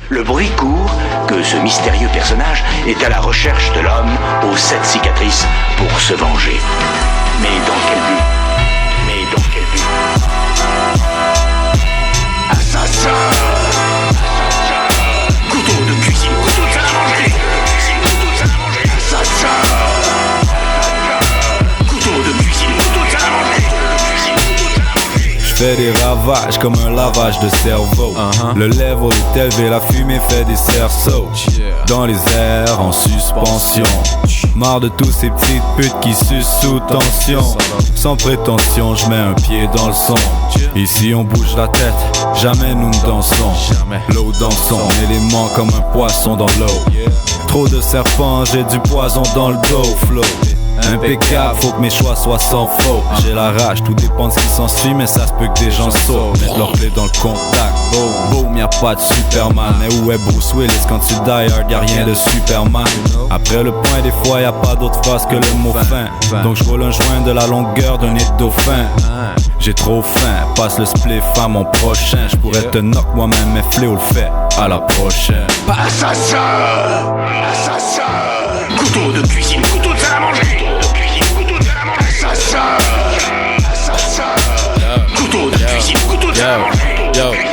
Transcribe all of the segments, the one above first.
Le bruit court que ce mystérieux personnage est à la recherche de l'homme aux 7 cicatrices pour se venger. Mais dans quel but? Assassin! Couteau de cuisine, couteau de salle à manger! Assassin! Couteau de cuisine, couteau de salle à manger! Fais des ravages comme un lavage de cerveau. Le level est élevé, la fumée fait des cerceaux. Dans les airs en suspension. Marre de tous ces petites putes qui sucent sous tension. Sans prétention, je mets un pied dans le son. Ici on bouge la tête, jamais nous ne dansons. L'eau dans son élément comme un poisson dans l'eau. Trop de serpents, j'ai du poison dans le dos. Flow impeccable, faut que mes choix soient sans faux. J'ai la rage, tout dépend de ce qui s'ensuit, mais ça se peut que des gens sautent. Mettre leur clé dans le contact. Boom, y'a pas de Superman. Mais où est Bruce Willis quand tu die hard, y'a rien de Superman. Après le point, des fois y'a pas d'autre phrase que le mot fin. Donc j'roule un joint de la longueur d'un nez de dauphin. J'ai trop faim, passe le spliff à mon prochain. J'pourrais te knock moi-même, mais Fléau le fait. À la prochaine. Assassin! Assassin! Couteau de cuisine, couteau de salle à manger! Assassin! Assassin! Couteau de cuisine, couteau de salle à manger!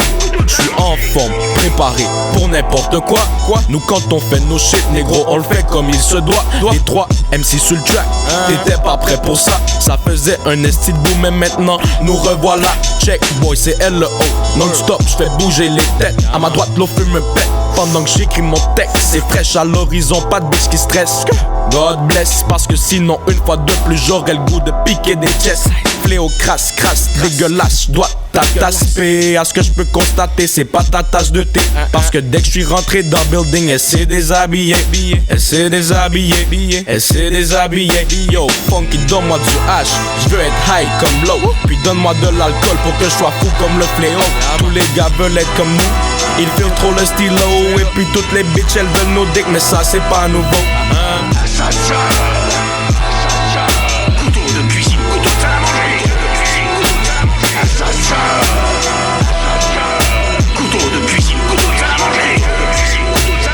J'suis en forme, préparé pour n'importe quoi. Nous quand on fait nos shit, négro, on le fait comme il se doit. Les 3 MC sur le track, t'étais pas prêt pour ça. Ça faisait un esti de bout, mais maintenant nous revoilà. Check, boy, c'est L.O. Non-stop, j'fais bouger les têtes. À ma droite, l'eau fume me pète. Pendant que j'écris mon texte, c'est fraîche à l'horizon, pas de bitch qui stresse. God bless, parce que sinon une fois de plus j'aurais le goût de piquer des pièces. Fléau crasse, dégueulasse, j'dois t'atasper. À ce que je peux constater, c'est pas ta tasse de thé. Parce que dès que je suis rentré dans le building, elle s'est déshabillée. Elle s'est déshabillée, elle s'est déshabillée. Yo, funky, donne-moi du hash, je veux être high comme l'eau. Puis donne-moi de l'alcool pour que je sois fou comme le fléau. Tous les gars veulent être comme nous, ils filent trop le stylo. Et puis toutes les bitches elles veulent nos dicks, mais ça c'est pas nouveau. Assassin! Assassin! Couteau de cuisine, couteau de salle à manger! Assassin! Assassin! Couteau de cuisine, couteau de salle à manger!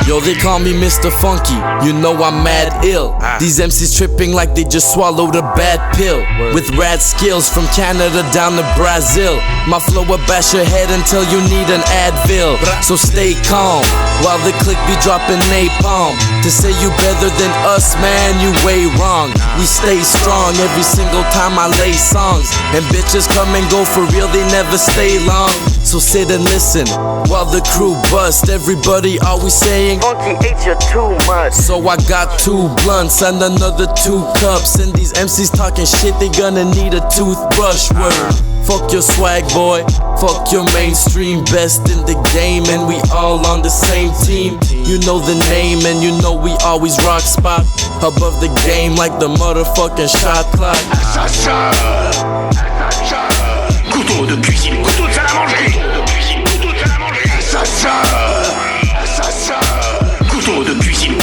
Yo, they call me Mr. Funky, you know I'm mad ill. These MCs tripping like they just swallowed a bad pill. With rad skills from Canada down to Brazil. My flow will bash your head until you need an Advil. So stay calm while the click be dropping napalm. To say you better than us, man, you way wrong. We stay strong every single time I lay songs. And bitches come and go for real, they never stay long. So sit and listen while the crew bust. Everybody always saying Funky ate you too much. So I got 2 blunts and another 2 cups. And these MCs talking shit, they gonna need a toothbrush. Word. Fuck your swag, boy. Fuck your mainstream. Best in the game, and we all on the same team. You know the name, and you know we always rock spot. Above the game like the motherfucking shot clock. Assassin! Assassin! Couteau de cuisine, couteau de salle à manger! Couteau de cuisine, couteau de salle à manger! Assassin! Assassin! Couteau de cuisine,